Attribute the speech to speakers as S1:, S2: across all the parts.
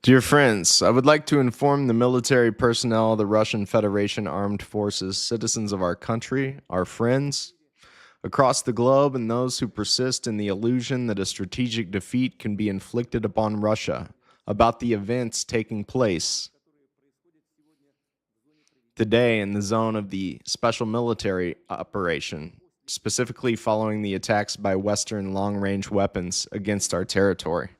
S1: Dear friends, I would like to inform the military personnel of the Russian Federation Armed Forces, citizens of our country, our friends across the globe, and those who persist in the illusion that a strategic defeat can be inflicted upon Russia about the events taking place today in the zone of the special military operation, specifically following the attacks by Western long-range weapons against our territory.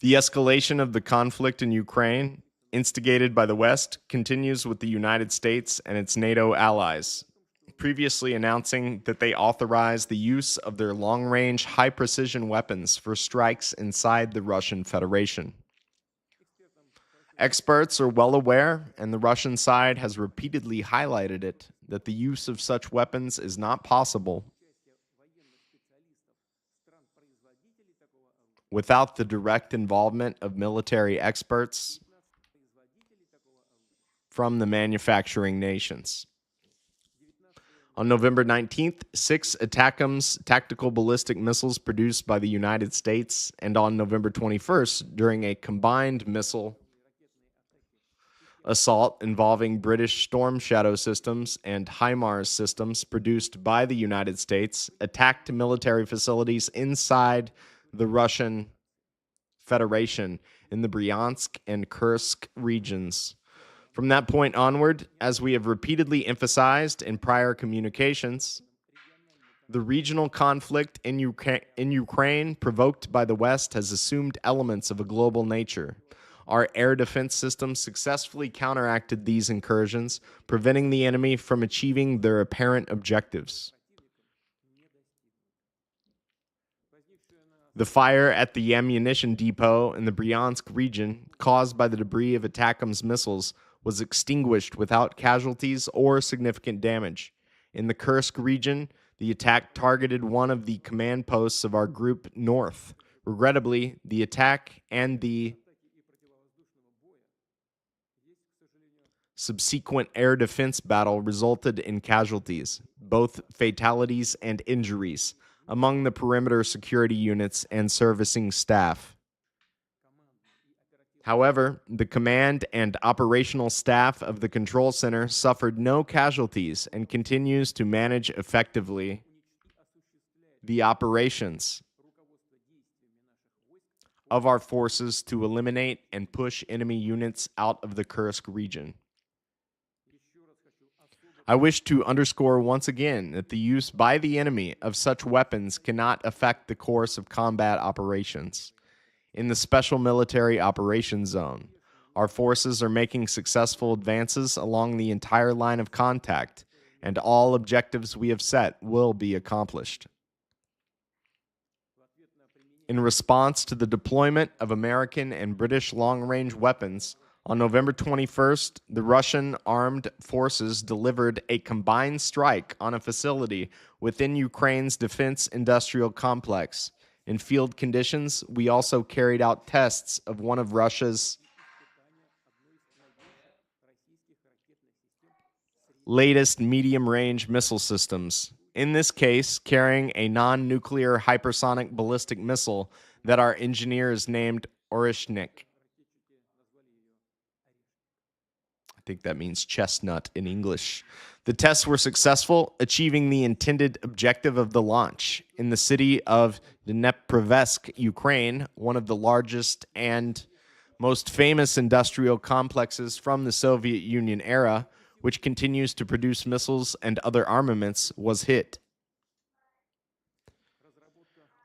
S1: The escalation of the conflict in Ukraine, instigated by the West, continues with the United States and its NATO allies, previously announcing that they authorize the use of their long-range, high-precision weapons for strikes inside the Russian Federation. Experts are well aware, and the Russian side has repeatedly highlighted it, that the use of such weapons is not possible without the direct involvement of military experts from the manufacturing nations. On November 19th, 6 ATACMS tactical ballistic missiles produced by the United States, and on November 21st, during a combined missile assault involving British Storm Shadow systems and HIMARS systems produced by the United States, attacked military facilities inside the Russian Federation in the Bryansk and Kursk regions. From that point onward, as we have repeatedly emphasized in prior communications, the regional conflict in Ukraine provoked by the West has assumed elements of a global nature. Our air defense systems successfully counteracted these incursions, preventing the enemy from achieving their apparent objectives. The fire at the ammunition depot in the Bryansk region, caused by the debris of ATACMS missiles, was extinguished without casualties or significant damage. In the Kursk region, the attack targeted one of the command posts of our group north. Regrettably, the attack and the subsequent air defense battle resulted in casualties, both fatalities and injuries, among the perimeter security units and servicing staff. However, the command and operational staff of the control center suffered no casualties and continues to manage effectively the operations of our forces to eliminate and push enemy units out of the Kursk region. I wish to underscore once again that the use by the enemy of such weapons cannot affect the course of combat operations. In the Special Military Operations Zone, our forces are making successful advances along the entire line of contact, and all objectives we have set will be accomplished. In response to the deployment of American and British long-range weapons, on November 21st, the Russian armed forces delivered a combined strike on a facility within Ukraine's defense industrial complex. In field conditions, we also carried out tests of one of Russia's latest medium-range missile systems, in this case carrying a non-nuclear hypersonic ballistic missile that our engineers named Orishnik. I think that means chestnut in English. The tests were successful, achieving the intended objective of the launch. In the city of Dnepropetrovsk, Ukraine, one of the largest and most famous industrial complexes from the Soviet Union era, which continues to produce missiles and other armaments, was hit.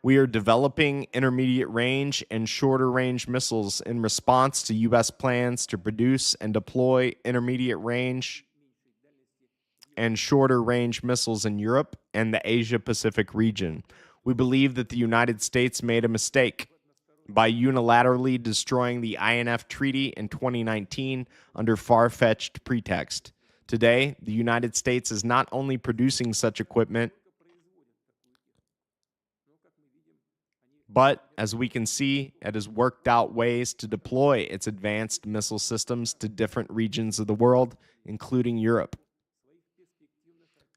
S1: We are developing intermediate range and shorter range missiles in response to U.S. plans to produce and deploy intermediate range and shorter range missiles in Europe and the Asia-Pacific region. We believe that the United States made a mistake by unilaterally destroying the INF Treaty in 2019 under far-fetched pretext. Today, the United States is not only producing such equipment, but, as we can see, it has worked out ways to deploy its advanced missile systems to different regions of the world, including Europe.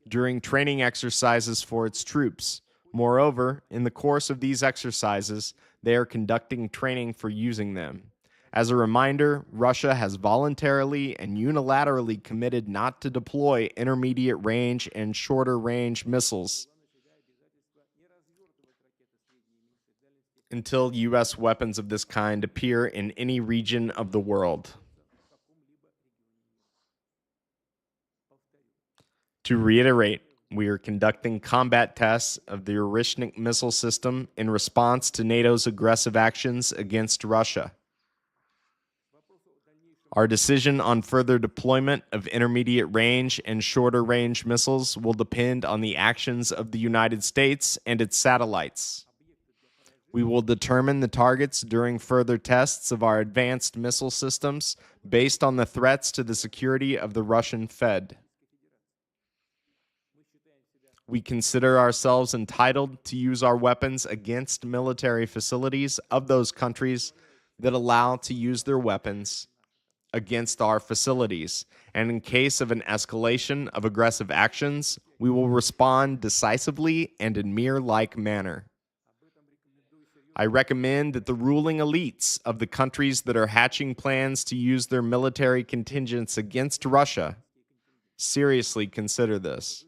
S1: During training exercises for its troops, Moreover, in the course of these exercises, they are conducting training for using them. As a reminder, Russia has voluntarily and unilaterally committed not to deploy intermediate range and shorter range missiles until U.S. weapons of this kind appear in any region of the world. To reiterate, we are conducting combat tests of the Orishnik missile system in response to NATO's aggressive actions against Russia. Our decision on further deployment of intermediate range and shorter range missiles will depend on the actions of the United States and its satellites. We will determine the targets during further tests of our advanced missile systems based on the threats to the security of the Russian Fed. We consider ourselves entitled to use our weapons against military facilities of those countries that allow to use their weapons against our facilities, and in case of an escalation of aggressive actions, we will respond decisively and in mirror-like manner. I recommend that the ruling elites of the countries that are hatching plans to use their military contingents against Russia seriously consider this.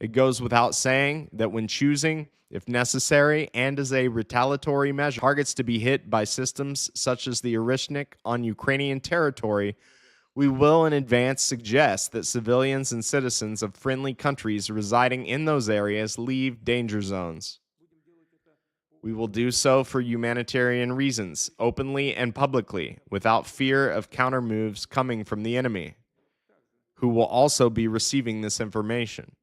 S1: It goes without saying that when choosing, if necessary, and as a retaliatory measure, targets to be hit by systems such as the Orishnik on Ukrainian territory, we will in advance suggest that civilians and citizens of friendly countries residing in those areas leave danger zones. We will do so for humanitarian reasons, openly and publicly, without fear of counter-moves coming from the enemy, who will also be receiving this information.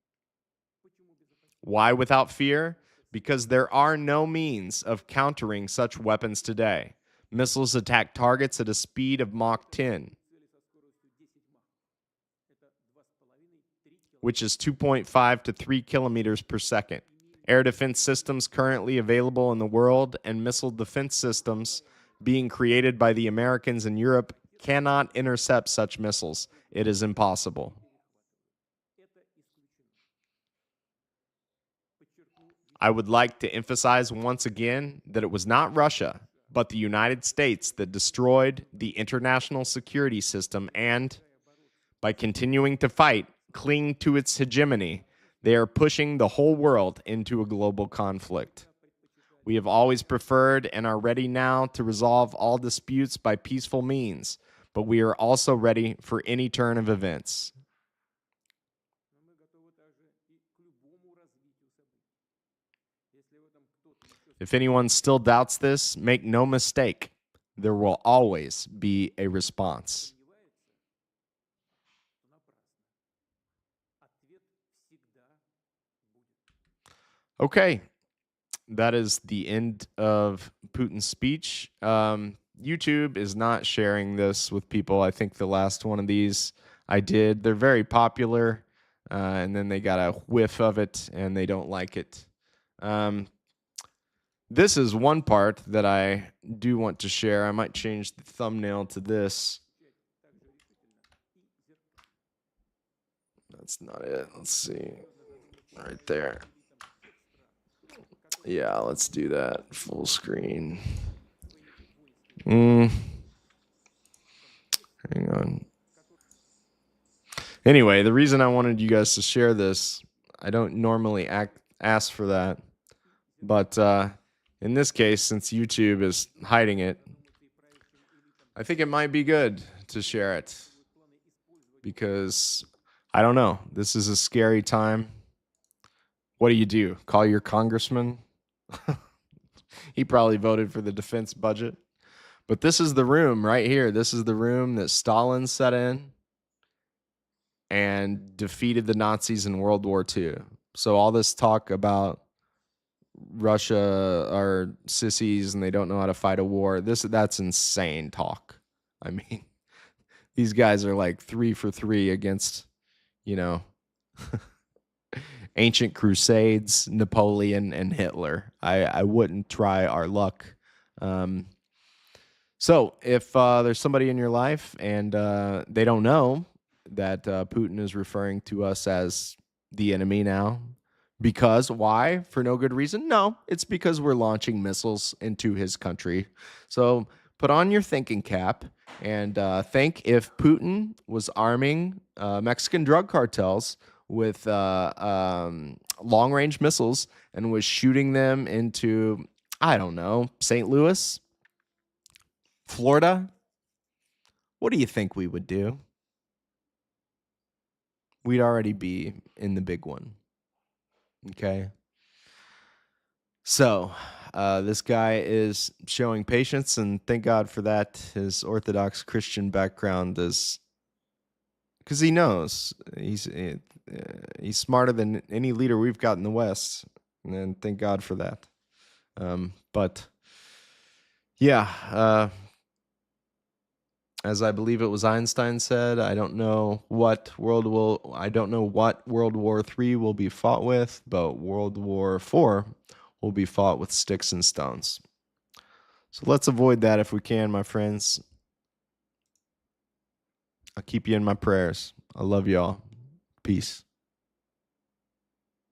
S1: Why without fear? Because there are no means of countering such weapons today. Missiles attack targets at a speed of Mach 10, which is 2.5 to 3 kilometers per second. Air defense systems currently available in the world and missile defense systems being created by the Americans and Europe cannot intercept such missiles. It is impossible. I would like to emphasize once again that it was not Russia, but the United States that destroyed the international security system and, by continuing to fight, cling to its hegemony, they are pushing the whole world into a global conflict. We have always preferred and are ready now to resolve all disputes by peaceful means, but we are also ready for any turn of events. If anyone still doubts this, make no mistake, there will always be a response. Okay, that is the end of Putin's speech. YouTube is not sharing this with people. I think the last one of these I did. They're very popular, and then they got a whiff of it, and they don't like it. This is one part that I do want to share. I might change the thumbnail to this. That's not it. Let's see. Right there. Yeah, let's do that. Full screen. Hang on. Anyway, the reason I wanted you guys to share this, I don't normally ask for that, but in this case, since YouTube is hiding it, I think it might be good to share it because, I don't know, this is a scary time. What do? Call your congressman? He probably voted for the defense budget. But this is the room right here. This is the room that Stalin set in and defeated the Nazis in World War II. So all this talk about Russia are sissies and they don't know how to fight a war, that's insane talk. I mean, these guys are like 3 for 3 against, ancient crusades, Napoleon, and Hitler. I wouldn't try our luck. So if there's somebody in your life and they don't know that Putin is referring to us as the enemy now, Because why? For no good reason? No, it's because we're launching missiles into his country. So put on your thinking cap and think if Putin was arming Mexican drug cartels with long-range missiles and was shooting them into, I don't know, St. Louis, Florida, what do you think we would do? We'd already be in the big one. Okay. So, this guy is showing patience, and thank God for that. His Orthodox Christian background is because he knows he's smarter than any leader we've got in the West, and thank God for that. But yeah, as I believe it was Einstein said, I don't know what World War III will be fought with, but World War IV will be fought with sticks and stones. So let's avoid that if we can, my friends. I'll keep you in my prayers. I love y'all. Peace.